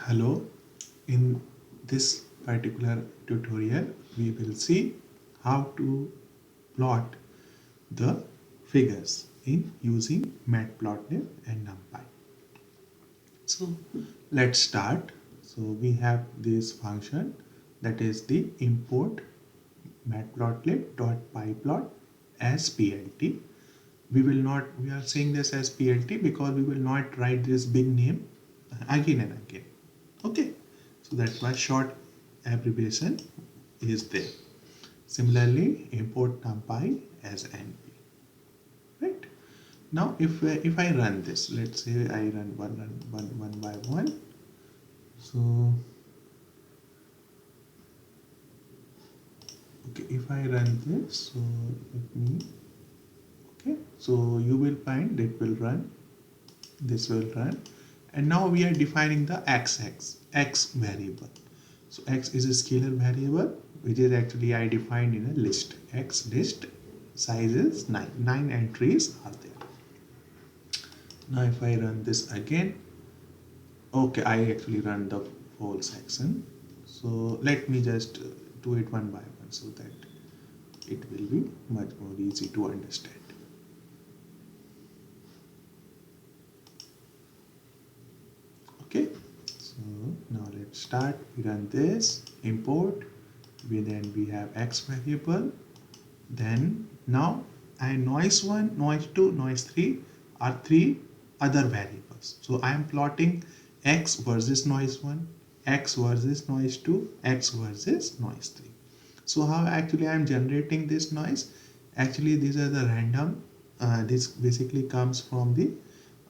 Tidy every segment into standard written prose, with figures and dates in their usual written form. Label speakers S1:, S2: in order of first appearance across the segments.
S1: Hello, in this particular tutorial we will see how to plot the figures in using matplotlib and numpy. So let's start. So we have this function, that is the import matplotlib.pyplot as plt. We are saying this as plt because we will not write this big name again and again. Okay, so that's why short abbreviation is there. Similarly, import numpy as np. Right now, if I run this, let's say I run one by one. So okay, if I run this, so let me. Okay, so you will find it will run. This will run, and now we are defining the x variable. So x is a scalar variable which is actually I defined in a list. X list size is 9. 9 entries are there. Now if I run this again, okay, I actually run the whole section. So let me just do it one by one so that it will be much more easy to understand. Okay, so now let's start. We run this import. Then we have x variable. Then now noise1, noise2, noise3 are three other variables. So I am plotting x versus noise1, x versus noise2, x versus noise3. So how actually I am generating this noise? Actually these are the random. This basically comes from the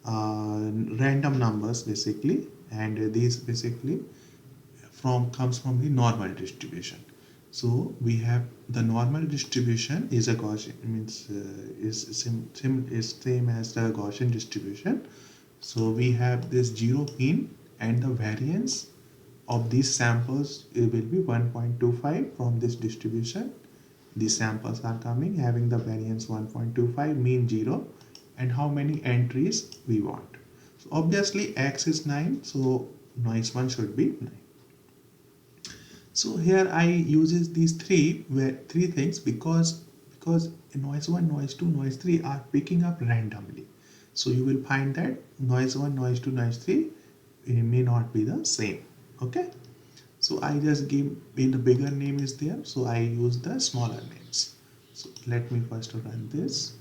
S1: random numbers basically, and these basically comes from the normal distribution. So we have the normal distribution is a Gaussian, means is same as the Gaussian distribution. So we have this zero mean, and the variance of these samples it will be 1.25 from this distribution. These samples are coming having the variance 1.25, mean 0, and how many entries we want. So obviously x is 9, so noise 1 should be 9. So here I uses these three things because noise 1, noise 2, noise 3 are picking up randomly. So you will find that noise 1, noise 2, noise 3 may not be the same. Okay. So I just give in the bigger name is there, so I use the smaller names. So let me first run this.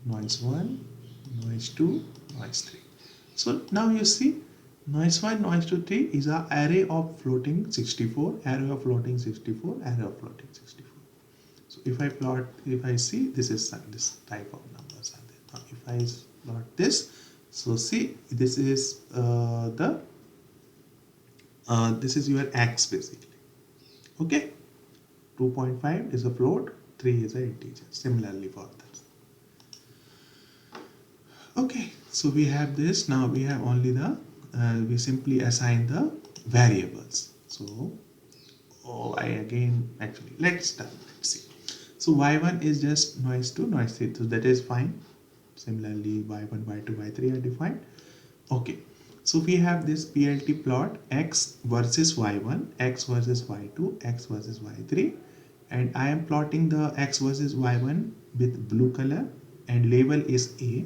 S1: Noise 1, noise 2, noise 3. So now you see noise 1, noise 2, 3 is an array of floating 64, array of floating 64, array of floating 64. So if I see this type of numbers are there. Now if I plot this, so see this is this is your x basically. Okay, 2.5 is a float, 3 is an integer. Similarly for this. Okay, so we have this. Now we have only the we simply assign the variables. So I again actually let's start. Let's see. So y1 is just noise 2, noise 3. So that is fine. Similarly y1, y2, y3 are defined. Okay. So we have this PLT plot x versus y1, x versus y2, x versus y3, and I am plotting the x versus y1 with blue color and label is A.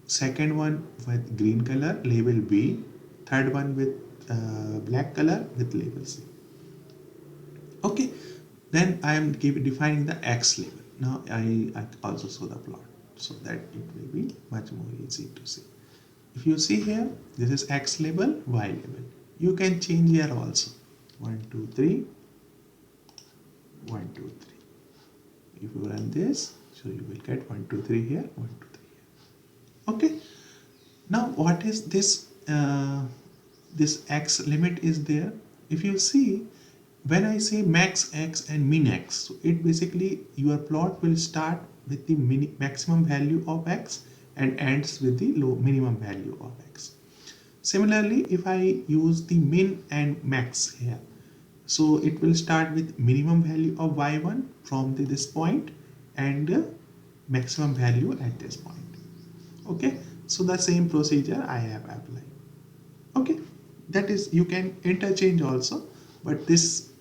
S1: Second one with green color, label B. Third one with black color with label C. Okay, then I am defining the x label. Now I also show the plot so that it will be much more easy to see. If you see here, this is x label, y label. You can change here also. 1, 2, 3, 1, 2, 3. If you run this, so you will get 1, 2, 3 here, 1, 2, 3 here. Okay. Now what is this? This x limit is there. If you see, when I say max x and min x, so it basically your plot will start with the maximum value of x and ends with the minimum value of x. Similarly, if I use the min and max here, so it will start with minimum value of y1 from this point and maximum value at this point. Okay, So the same procedure I have applied. Okay, that is, you can interchange also, but this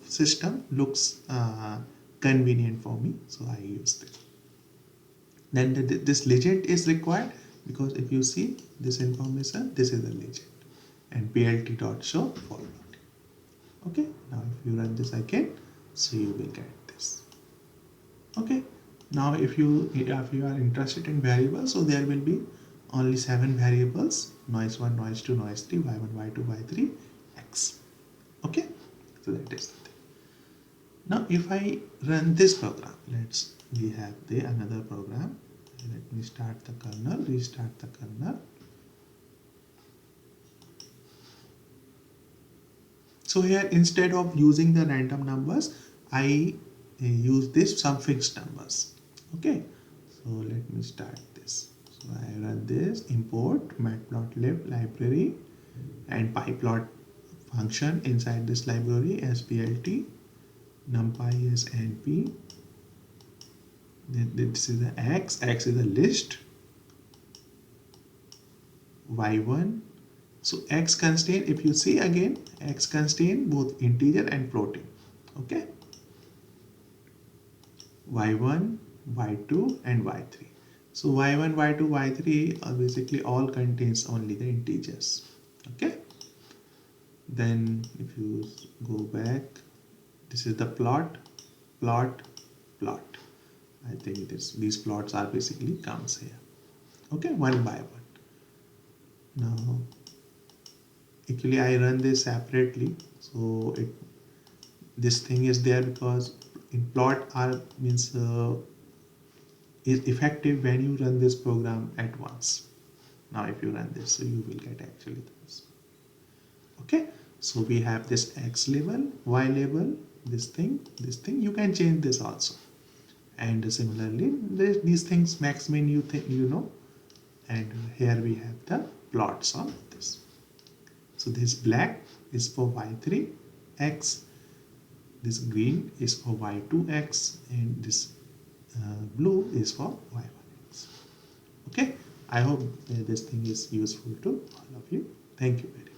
S1: system looks convenient for me, so I use this. Then this legend is required, because if you see this information, this is the legend, and plt.show forward. Okay, now if you run this again, so you will get this. Okay, now if you are interested in variables, so there will be only 7 variables: noise 1, noise 2, noise 3, y1, y2, y3, x. Okay, so that is the thing. Now if I run this program, we have the another program. Let me start the kernel, restart the kernel. So here, instead of using the random numbers, I use this some fixed numbers. Okay, so let me start this. So I run this, import matplotlib library and pyplot function inside this library as plt, numpy is np, then this is the x is a list, y1. So x contain, if you see again, x contain both integer and floating. Okay, y1, y2 and y3. So y1, y2, y3 are basically all contains only the integers. Okay, then if you go back, this is the plot. I think these plots are basically comes here. Okay, one by one. Now actually I run this separately, so this thing is there because in plot are means is effective when you run this program at once. Now if you run this, so you will get actually this. Okay, so we have this x label, y label, this thing, you can change this also. And similarly, these things max min you think you know, and here we have the plots of this. So this black is for y3 x, this green is for y2 x, and this blue is for y1 x. Okay, I hope this thing is useful to all of you. Thank you very much.